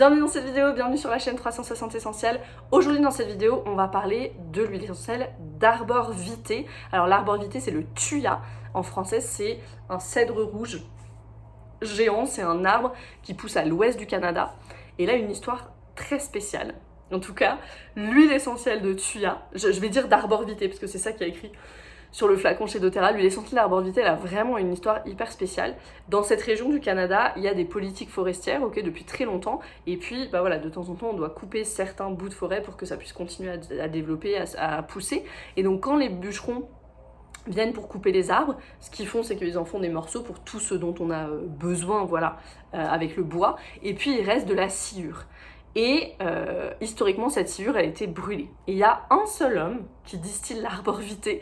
Bienvenue dans cette vidéo, bienvenue sur la chaîne 360 Essentiel. Aujourd'hui dans cette vidéo, on va parler de l'huile essentielle d'arbor vitae. Alors l'arbor vitae, c'est le thuya. En français, c'est un cèdre rouge géant, c'est un arbre qui pousse à l'ouest du Canada. Et là, une histoire très spéciale. En tout cas, l'huile essentielle de thuya, je vais dire d'arbor vitae parce que c'est ça qui a écrit sur le flacon chez doTERRA. L'huile essentielle d'arbor vitae, elle a vraiment une histoire hyper spéciale. Dans cette région du Canada, il y a des politiques forestières, depuis très longtemps. Et puis, voilà, de temps en temps, on doit couper certains bouts de forêt pour que ça puisse continuer à développer, à pousser. Et donc, quand les bûcherons viennent pour couper les arbres, ce qu'ils font, c'est qu'ils en font des morceaux pour tout ce dont on a besoin, avec le bois. Et puis, il reste de la sciure. Et historiquement, cette sciure, elle a été brûlée. Et il y a un seul homme qui distille l'arbor vitae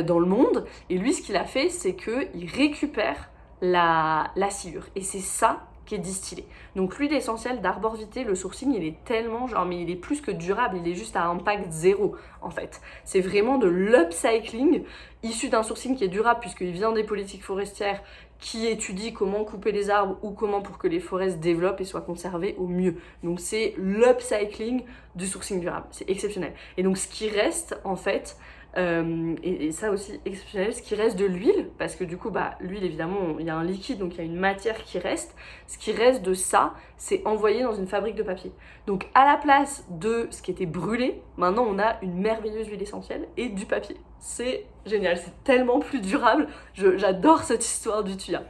dans le monde. Et lui, ce qu'il a fait, c'est qu'il récupère la sciure. Et c'est ça qui est distillé. Donc l'huile essentielle d'arbor vitae, le sourcing, il est tellement mais il est plus que durable, il est juste à impact zéro en fait. C'est vraiment de l'upcycling issu d'un sourcing qui est durable puisqu'il vient des politiques forestières qui étudient comment couper les arbres ou comment pour que les forêts se développent et soient conservées au mieux. Donc c'est l'upcycling du sourcing durable, c'est exceptionnel. Et donc ce qui reste en fait, et ça aussi exceptionnel, ce qui reste de l'huile, parce que du coup l'huile évidemment il y a un liquide donc il y a une matière qui reste, ce qui reste de ça c'est envoyé dans une fabrique de papier. Donc à la place de ce qui était brûlé, maintenant on a une merveilleuse huile essentielle et du papier. C'est génial, c'est tellement plus durable, j'adore cette histoire du thuya.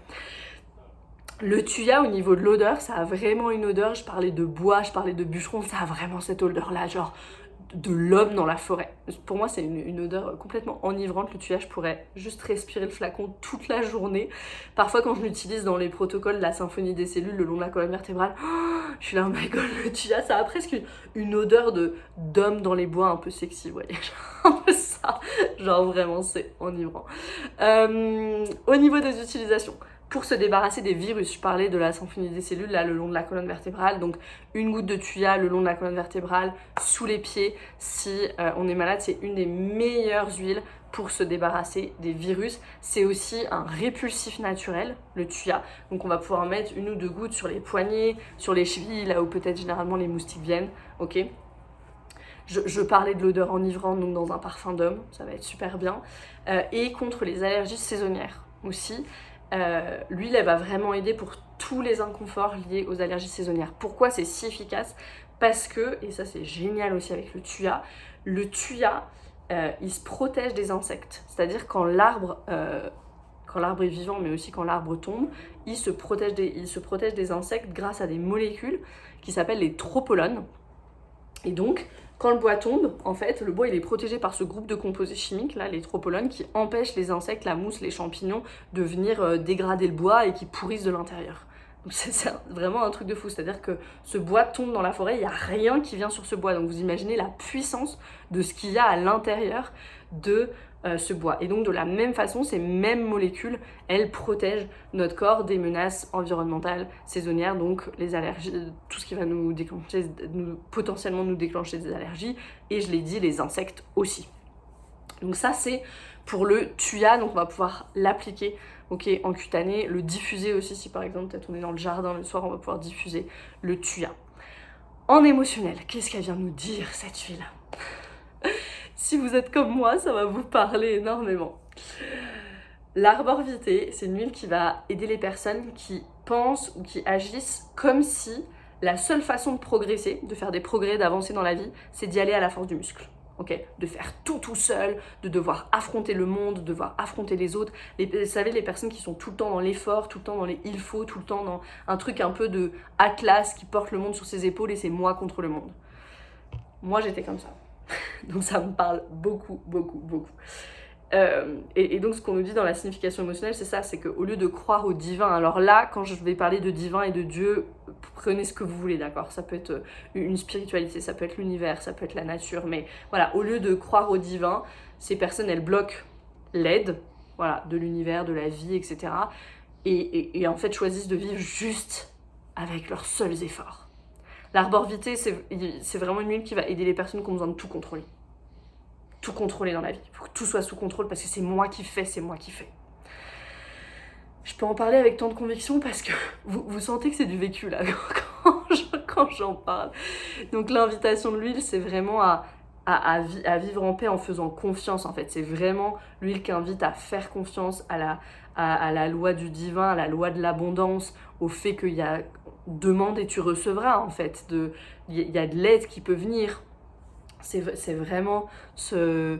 Le thuya, au niveau de l'odeur, ça a vraiment une odeur, je parlais de bois, je parlais de bûcheron, ça a vraiment cette odeur-là, genre de l'homme dans la forêt. Pour moi, c'est une odeur complètement enivrante. Le thuya, je pourrais juste respirer le flacon toute la journée. Parfois, quand je l'utilise dans les protocoles de la symphonie des cellules le long de la colonne vertébrale, je suis là, oh my god, le thuya, ça a presque une odeur d'homme dans les bois un peu sexy, vous voyez, un peu ça. Genre vraiment, c'est enivrant. Au niveau des utilisations, pour se débarrasser des virus, je parlais de la symphonie des cellules, là, le long de la colonne vertébrale, donc une goutte de thuya le long de la colonne vertébrale, sous les pieds, si on est malade, c'est une des meilleures huiles pour se débarrasser des virus. C'est aussi un répulsif naturel, le thuya, donc on va pouvoir mettre une ou deux gouttes sur les poignets, sur les chevilles, là où peut-être généralement les moustiques viennent, ok. Je parlais de l'odeur enivrante, donc dans un parfum d'homme, ça va être super bien, et contre les allergies saisonnières aussi. L'huile, elle va vraiment aider pour tous les inconforts liés aux allergies saisonnières. Pourquoi c'est si efficace? Parce que, et ça c'est génial aussi avec le thuya, il se protège des insectes. C'est-à-dire quand l'arbre est vivant, mais aussi quand l'arbre tombe, il se protège des insectes grâce à des molécules qui s'appellent les tropolones. Et donc, quand le bois tombe, en fait, le bois il est protégé par ce groupe de composés chimiques, là, les tropolones, qui empêchent les insectes, la mousse, les champignons de venir dégrader le bois et qui pourrissent de l'intérieur. Donc c'est vraiment un truc de fou, c'est-à-dire que ce bois tombe dans la forêt, il n'y a rien qui vient sur ce bois. Donc vous imaginez la puissance de ce qu'il y a à l'intérieur de ce bois. Et donc de la même façon, ces mêmes molécules, elles protègent notre corps des menaces environnementales saisonnières, donc les allergies, tout ce qui va potentiellement nous déclencher des allergies, et je l'ai dit, les insectes aussi. Donc ça c'est pour le thuya, donc on va pouvoir l'appliquer en cutané, le diffuser aussi si par exemple peut-être on est dans le jardin le soir, on va pouvoir diffuser le thuya. En émotionnel, qu'est-ce qu'elle vient nous dire cette huile? Si vous êtes comme moi, ça va vous parler énormément. L'arbor vitae, c'est une huile qui va aider les personnes qui pensent ou qui agissent comme si la seule façon de progresser, de faire des progrès, d'avancer dans la vie, c'est d'y aller à la force du muscle. De faire tout seul, de devoir affronter le monde, de devoir affronter les autres. Vous savez, les personnes qui sont tout le temps dans l'effort, tout le temps dans les il faut, tout le temps dans un truc un peu de Atlas qui porte le monde sur ses épaules et c'est moi contre le monde. Moi, j'étais comme ça. Donc ça me parle beaucoup. Et donc ce qu'on nous dit dans la signification émotionnelle, c'est ça, c'est qu'au lieu de croire au divin, alors là, quand je vais parler de divin et de Dieu, prenez ce que vous voulez, d'accord? Ça peut être une spiritualité, ça peut être l'univers, ça peut être la nature, mais voilà, au lieu de croire au divin, ces personnes, elles bloquent l'aide, de l'univers, de la vie, etc. Et en fait choisissent de vivre juste avec leurs seuls efforts. L'arbor vitae, c'est vraiment une huile qui va aider les personnes qui ont besoin de tout contrôler. Tout contrôler dans la vie. Il faut que tout soit sous contrôle parce que c'est moi qui fais. Je peux en parler avec tant de conviction parce que vous sentez que c'est du vécu là. quand j'en parle. Donc l'invitation de l'huile, c'est vraiment à vivre en paix en faisant confiance en fait. C'est vraiment l'huile qui invite à faire confiance à la loi du divin, à la loi de l'abondance, au fait qu'il y a demande et tu recevras en fait. Il y a de l'aide qui peut venir. C'est vraiment ce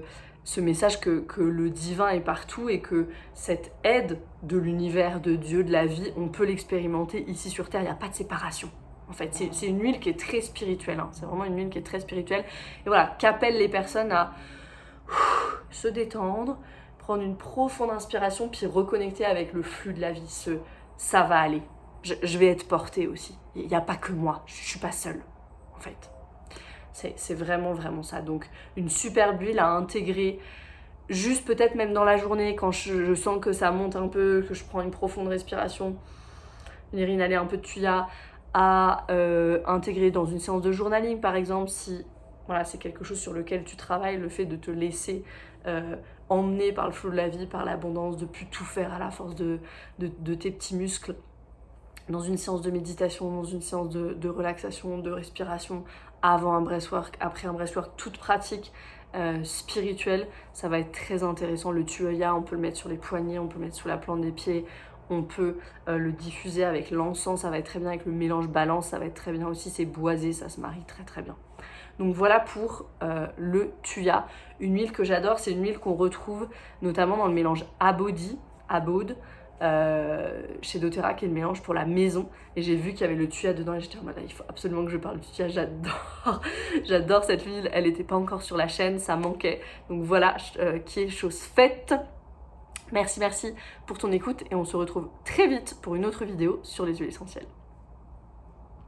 message que le divin est partout et que cette aide de l'univers, de Dieu, de la vie, on peut l'expérimenter ici sur Terre. Il n'y a pas de séparation. En fait, c'est une huile qui est très spirituelle. Hein. C'est vraiment une huile qui est très spirituelle. Et voilà, qu'appelle les personnes à se détendre, prendre une profonde inspiration, puis reconnecter avec le flux de la vie. Ça va aller. Je vais être portée aussi. Il n'y a pas que moi. Je ne suis pas seule, en fait. C'est vraiment, vraiment ça. Donc, une superbe huile à intégrer juste peut-être même dans la journée, quand je sens que ça monte un peu, que je prends une profonde respiration, venir inhaler un peu de tuya, à intégrer dans une séance de journaling, par exemple, si voilà, c'est quelque chose sur lequel tu travailles, le fait de te laisser emmener par le flot de la vie, par l'abondance, de plus tout faire à la force de tes petits muscles, dans une séance de méditation, dans une séance de relaxation, de respiration, avant un breathwork, après un breathwork, toute pratique spirituelle, ça va être très intéressant. Le tuya, on peut le mettre sur les poignets, on peut le mettre sous la plante des pieds, on peut le diffuser avec l'encens, ça va être très bien avec le mélange balance, ça va être très bien aussi, c'est boisé, ça se marie très très bien. Donc voilà pour le tuya, une huile que j'adore, c'est une huile qu'on retrouve notamment dans le mélange abode, chez doTERRA, qui est le mélange pour la maison, et j'ai vu qu'il y avait le tuya dedans et j'étais en mode il faut absolument que je parle du tuya, j'adore cette huile, elle n'était pas encore sur la chaîne, ça manquait, donc voilà qui est chose faite. Merci pour ton écoute et on se retrouve très vite pour une autre vidéo sur les huiles essentielles.